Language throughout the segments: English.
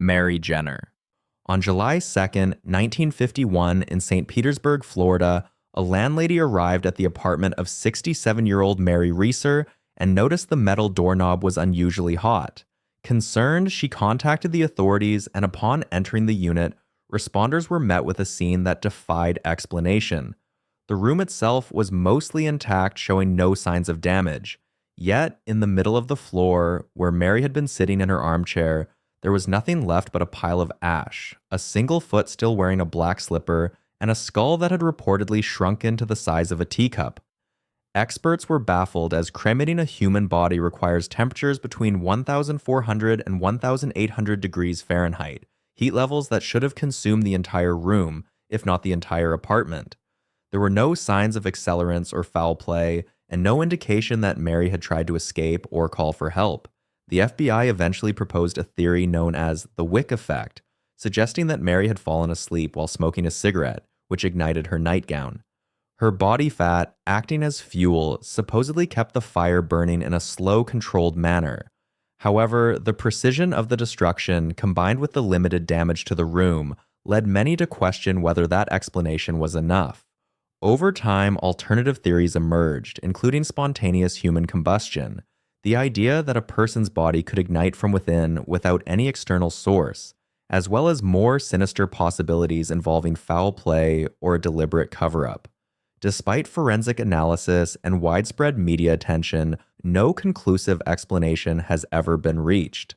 Mary Jenner. On July 2nd, 1951, in St. Petersburg, Florida, a landlady arrived at the apartment of 67-year-old Mary Reeser and noticed the metal doorknob was unusually hot. Concerned, she contacted the authorities, and upon entering the unit, responders were met with a scene that defied explanation. The room itself was mostly intact, showing no signs of damage. Yet, in the middle of the floor, where Mary had been sitting in her armchair, there was nothing left but a pile of ash, a single foot still wearing a black slipper, and a skull that had reportedly shrunken to the size of a teacup. Experts were baffled, as cremating a human body requires temperatures between 1,400 and 1,800 degrees Fahrenheit, heat levels that should have consumed the entire room, if not the entire apartment. There were no signs of accelerants or foul play, and no indication that Mary had tried to escape or call for help. The FBI eventually proposed a theory known as the wick effect, suggesting that Mary had fallen asleep while smoking a cigarette, which ignited her nightgown. Her body fat, acting as fuel, supposedly kept the fire burning in a slow, controlled manner. However, the precision of the destruction, combined with the limited damage to the room, led many to question whether that explanation was enough. Over time, alternative theories emerged, including spontaneous human combustion, the idea that a person's body could ignite from within without any external source, as well as more sinister possibilities involving foul play or a deliberate cover-up. Despite forensic analysis and widespread media attention, no conclusive explanation has ever been reached.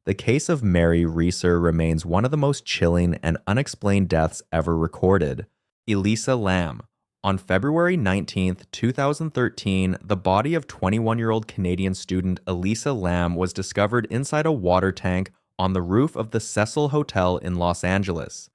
The case of Mary Reeser remains one of the most chilling and unexplained deaths ever recorded. Elisa Lam. On February 19, 2013, the body of 21-year-old Canadian student Elisa Lam was discovered inside a water tank on the roof of the Cecil Hotel in Los Angeles.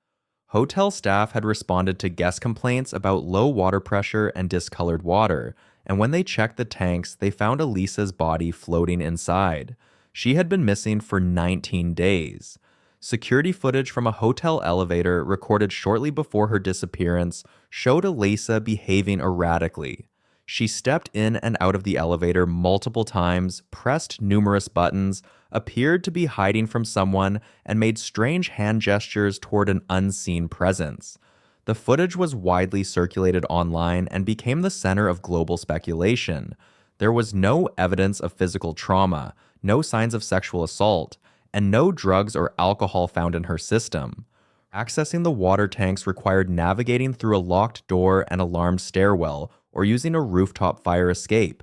Hotel staff had responded to guest complaints about low water pressure and discolored water, and when they checked the tanks, they found Elisa's body floating inside. She had been missing for 19 days. Security footage from a hotel elevator recorded shortly before her disappearance showed Elisa behaving erratically. She stepped in and out of the elevator multiple times, pressed numerous buttons, appeared to be hiding from someone, and made strange hand gestures toward an unseen presence. The footage was widely circulated online and became the center of global speculation. There was no evidence of physical trauma, no signs of sexual assault, and no drugs or alcohol found in her system. Accessing the water tanks required navigating through a locked door and alarmed stairwell, or using a rooftop fire escape.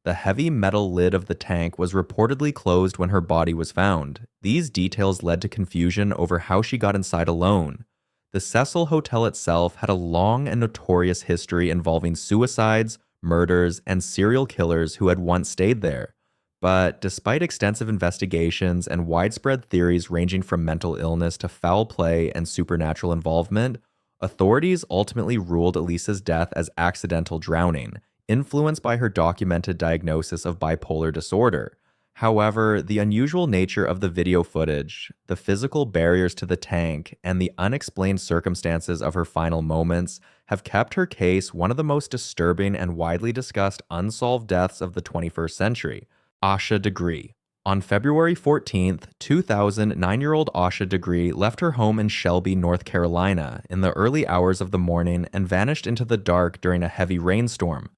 The heavy metal lid of the tank was reportedly closed when her body was found. These details led to confusion over how she got inside alone. The Cecil Hotel itself had a long and notorious history involving suicides, murders, and serial killers who had once stayed there. But despite extensive investigations and widespread theories ranging from mental illness to foul play and supernatural involvement, authorities ultimately ruled Elisa's death as accidental drowning, influenced by her documented diagnosis of bipolar disorder. However, the unusual nature of the video footage, the physical barriers to the tank, and the unexplained circumstances of her final moments have kept her case one of the most disturbing and widely discussed unsolved deaths of the 21st century. Asha Degree. On February 14, 2000, 9-year-old Asha Degree left her home in Shelby, North Carolina, in the early hours of the morning and vanished into the dark during a heavy rainstorm.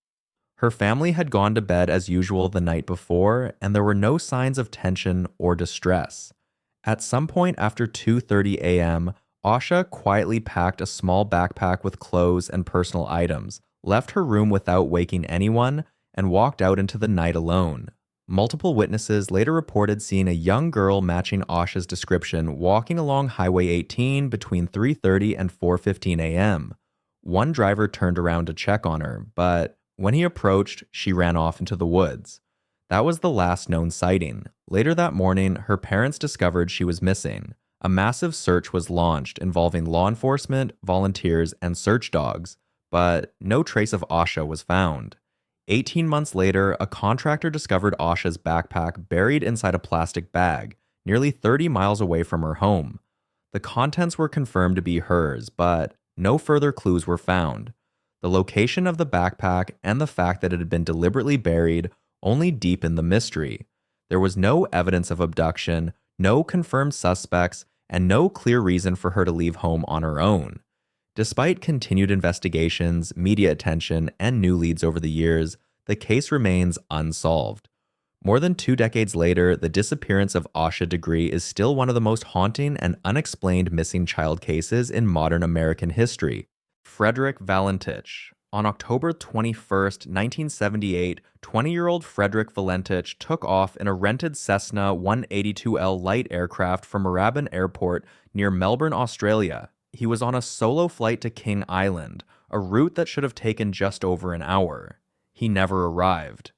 Her family had gone to bed as usual the night before, and there were no signs of tension or distress. At some point after 2:30 a.m., Asha quietly packed a small backpack with clothes and personal items, left her room without waking anyone, and walked out into the night alone. Multiple witnesses later reported seeing a young girl matching Asha's description walking along Highway 18 between 3:30 and 4:15 a.m. One driver turned around to check on her, but when he approached, she ran off into the woods. That was the last known sighting. Later that morning, her parents discovered she was missing. A massive search was launched involving law enforcement, volunteers, and search dogs, but no trace of Asha was found. 18 months later, a contractor discovered Asha's backpack buried inside a plastic bag, nearly 30 miles away from her home. The contents were confirmed to be hers, but no further clues were found. The location of the backpack and the fact that it had been deliberately buried only deepened the mystery. There was no evidence of abduction, no confirmed suspects, and no clear reason for her to leave home on her own. Despite continued investigations, media attention, and new leads over the years, the case remains unsolved. More than 2 decades later, the disappearance of Asha Degree is still one of the most haunting and unexplained missing child cases in modern American history. Frederick Valentich. On October 21, 1978, 20-year-old Frederick Valentich took off in a rented Cessna 182L light aircraft from Moorabbin Airport near Melbourne, Australia. He was on a solo flight to King Island, a route that should have taken just over an hour. He never arrived.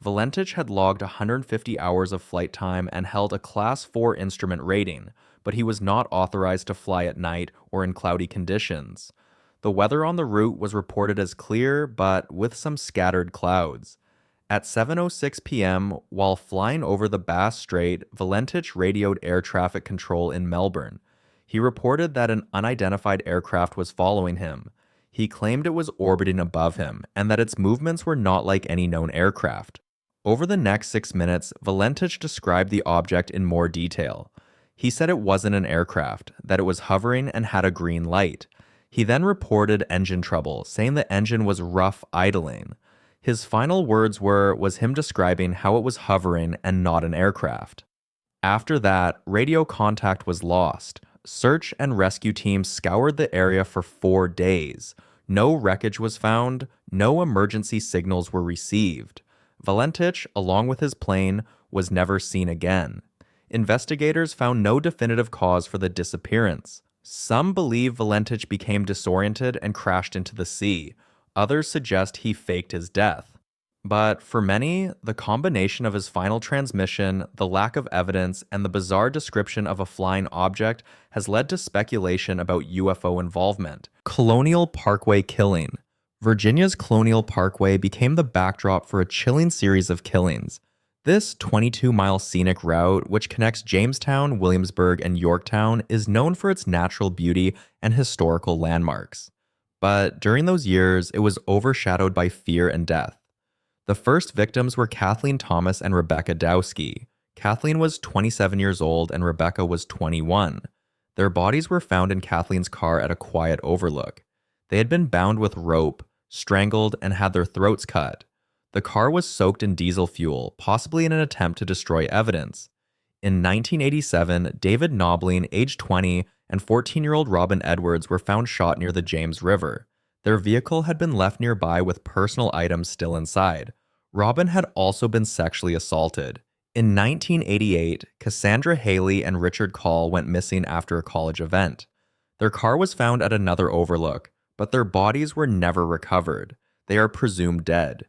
Valentich had logged 150 hours of flight time and held a Class 4 instrument rating, but he was not authorized to fly at night or in cloudy conditions. The weather on the route was reported as clear, but with some scattered clouds. At 7:06 p.m., while flying over the Bass Strait, Valentich radioed air traffic control in Melbourne. He reported that an unidentified aircraft was following him. He claimed it was orbiting above him and that its movements were not like any known aircraft. Over the next 6 minutes, Valentich described the object in more detail. He said it wasn't an aircraft, that it was hovering and had a green light. He then reported engine trouble, saying the engine was rough idling. His final words was him describing how it was hovering and not an aircraft. After that, radio contact was lost. Search and rescue teams scoured the area for 4 days. No wreckage was found, no emergency signals were received. Valentich, along with his plane, was never seen again. Investigators found no definitive cause for the disappearance. Some believe Valentich became disoriented and crashed into the sea. Others suggest he faked his death. But for many, the combination of his final transmission, the lack of evidence, and the bizarre description of a flying object has led to speculation about UFO involvement. Colonial Parkway killing. Virginia's Colonial Parkway became the backdrop for a chilling series of killings. This 22-mile scenic route, which connects Jamestown, Williamsburg, and Yorktown, is known for its natural beauty and historical landmarks. But during those years, it was overshadowed by fear and death. The first victims were Kathleen Thomas and Rebecca Dowski. Kathleen was 27 years old and Rebecca was 21. Their bodies were found in Kathleen's car at a quiet overlook. They had been bound with rope, strangled, and had their throats cut. The car was soaked in diesel fuel, possibly in an attempt to destroy evidence. In 1987, David Knobling, age 20, and 14-year-old Robin Edwards were found shot near the James River. Their vehicle had been left nearby with personal items still inside. Robin had also been sexually assaulted. In 1988, Cassandra Haley and Richard Call went missing after a college event. Their car was found at another overlook, but their bodies were never recovered. They are presumed dead.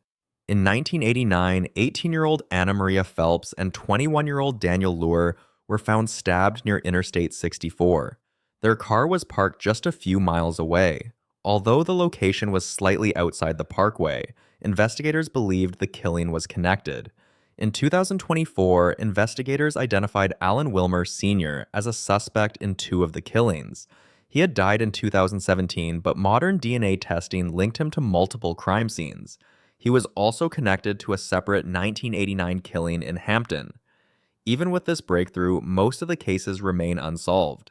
In 1989, 18-year-old Anna Maria Phelps and 21-year-old Daniel Luer were found stabbed near Interstate 64. Their car was parked just a few miles away. Although the location was slightly outside the parkway, investigators believed the killing was connected. In 2024, investigators identified Alan Wilmer Sr. as a suspect in 2 of the killings. He had died in 2017, but modern DNA testing linked him to multiple crime scenes. He was also connected to a separate 1989 killing in Hampton. Even with this breakthrough, most of the cases remain unsolved.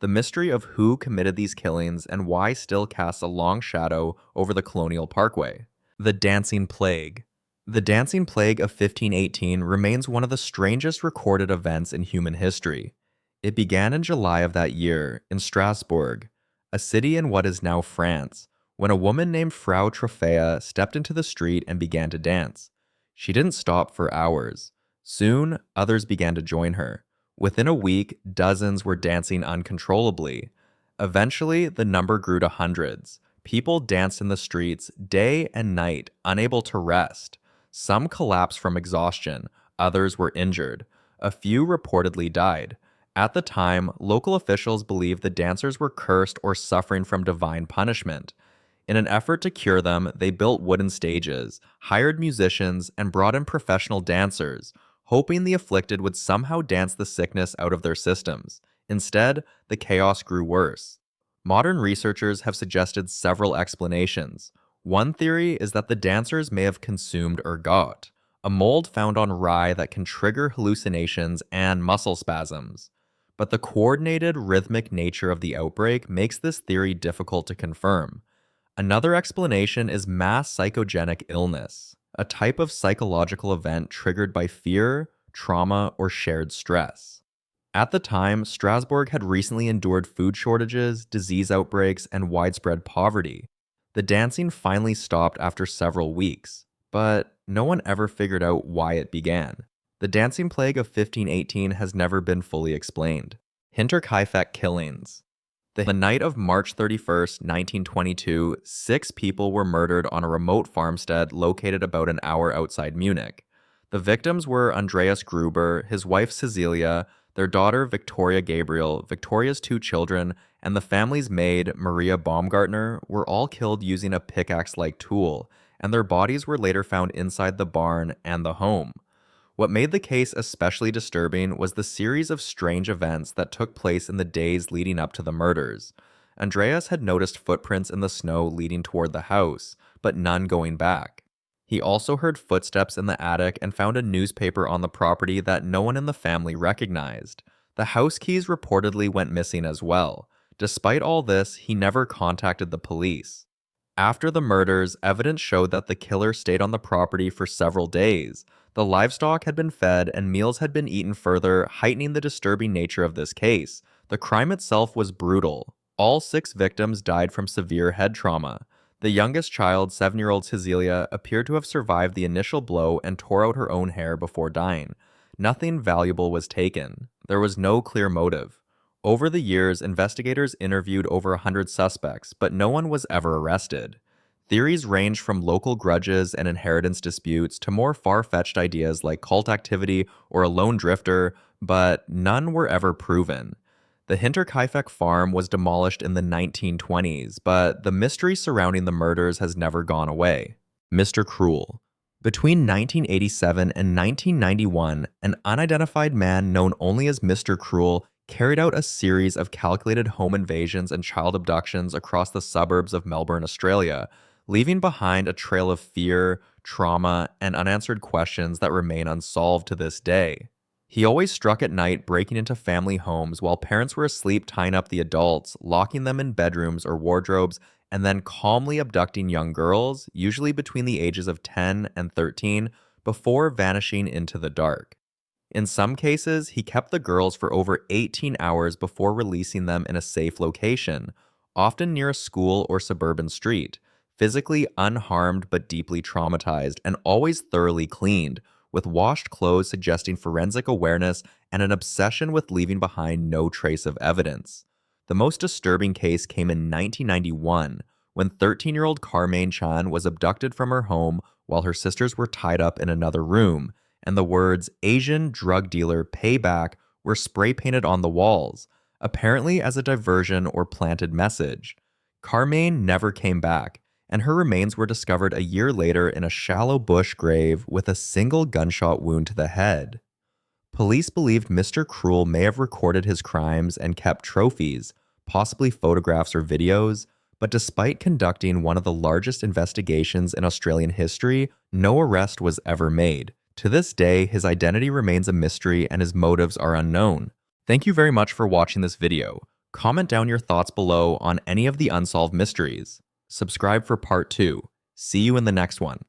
The mystery of who committed these killings and why still casts a long shadow over the Colonial Parkway. The Dancing Plague. The Dancing Plague of 1518 remains one of the strangest recorded events in human history. It began in July of that year in Strasbourg, a city in what is now France, when a woman named Frau Trophea stepped into the street and began to dance. She didn't stop for hours. Soon, others began to join her. Within a week, dozens were dancing uncontrollably. Eventually, the number grew to hundreds. People danced in the streets day and night, unable to rest. Some collapsed from exhaustion, others were injured. A few reportedly died. At the time, local officials believed the dancers were cursed or suffering from divine punishment. In an effort to cure them, they built wooden stages, hired musicians, and brought in professional dancers, hoping the afflicted would somehow dance the sickness out of their systems. Instead, the chaos grew worse. Modern researchers have suggested several explanations. One theory is that the dancers may have consumed ergot, a mold found on rye that can trigger hallucinations and muscle spasms. but the coordinated, rhythmic nature of the outbreak makes this theory difficult to confirm. Another explanation is mass psychogenic illness, a type of psychological event triggered by fear, trauma, or shared stress. At the time, Strasbourg had recently endured food shortages, disease outbreaks, and widespread poverty. The dancing finally stopped after several weeks, but no one ever figured out why it began. The dancing plague of 1518 has never been fully explained. Hinterkaifeck killings. The night of March 31st, 1922, 6 people were murdered on a remote farmstead located about an hour outside Munich. The victims were Andreas Gruber, his wife Cecilia, their daughter Victoria Gabriel, Victoria's 2 children, and the family's maid, Maria Baumgartner, were all killed using a pickaxe-like tool, and their bodies were later found inside the barn and the home. What made the case especially disturbing was the series of strange events that took place in the days leading up to the murders. Andreas had noticed footprints in the snow leading toward the house, but none going back. He also heard footsteps in the attic and found a newspaper on the property that no one in the family recognized. The house keys reportedly went missing as well. Despite all this, he never contacted the police. After the murders, evidence showed that the killer stayed on the property for several days. The livestock had been fed and meals had been eaten, further heightening the disturbing nature of this case. The crime itself was brutal. All 6 victims died from severe head trauma. The youngest child, 7-year-old Cecilia, appeared to have survived the initial blow and tore out her own hair before dying. Nothing valuable was taken. There was no clear motive. Over the years, investigators interviewed over 100 suspects, but no one was ever arrested. Theories range from local grudges and inheritance disputes to more far-fetched ideas like cult activity or a lone drifter, but none were ever proven. The Hinterkaifeck farm was demolished in the 1920s, but the mystery surrounding the murders has never gone away. Mr. Cruel. Between 1987 and 1991, an unidentified man known only as Mr. Cruel carried out a series of calculated home invasions and child abductions across the suburbs of Melbourne, Australia, leaving behind a trail of fear, trauma, and unanswered questions that remain unsolved to this day. He always struck at night, breaking into family homes while parents were asleep, tying up the adults, locking them in bedrooms or wardrobes, and then calmly abducting young girls, usually between the ages of 10 and 13, before vanishing into the dark. In some cases, he kept the girls for over 18 hours before releasing them in a safe location, often near a school or suburban street, physically unharmed but deeply traumatized, and always thoroughly cleaned, with washed clothes suggesting forensic awareness and an obsession with leaving behind no trace of evidence. The most disturbing case came in 1991, when 13-year-old Carmaine Chan was abducted from her home while her sisters were tied up in another room, and the words "Asian drug dealer payback" were spray-painted on the walls, apparently as a diversion or planted message. Carmaine never came back, and her remains were discovered a year later in a shallow bush grave with a single gunshot wound to the head. Police believed Mr. Cruel may have recorded his crimes and kept trophies, possibly photographs or videos, but despite conducting one of the largest investigations in Australian history, no arrest was ever made. To this day, his identity remains a mystery and his motives are unknown. Thank you very much for watching this video. Comment down your thoughts below on any of the unsolved mysteries. Subscribe for part 2. See you in the next one.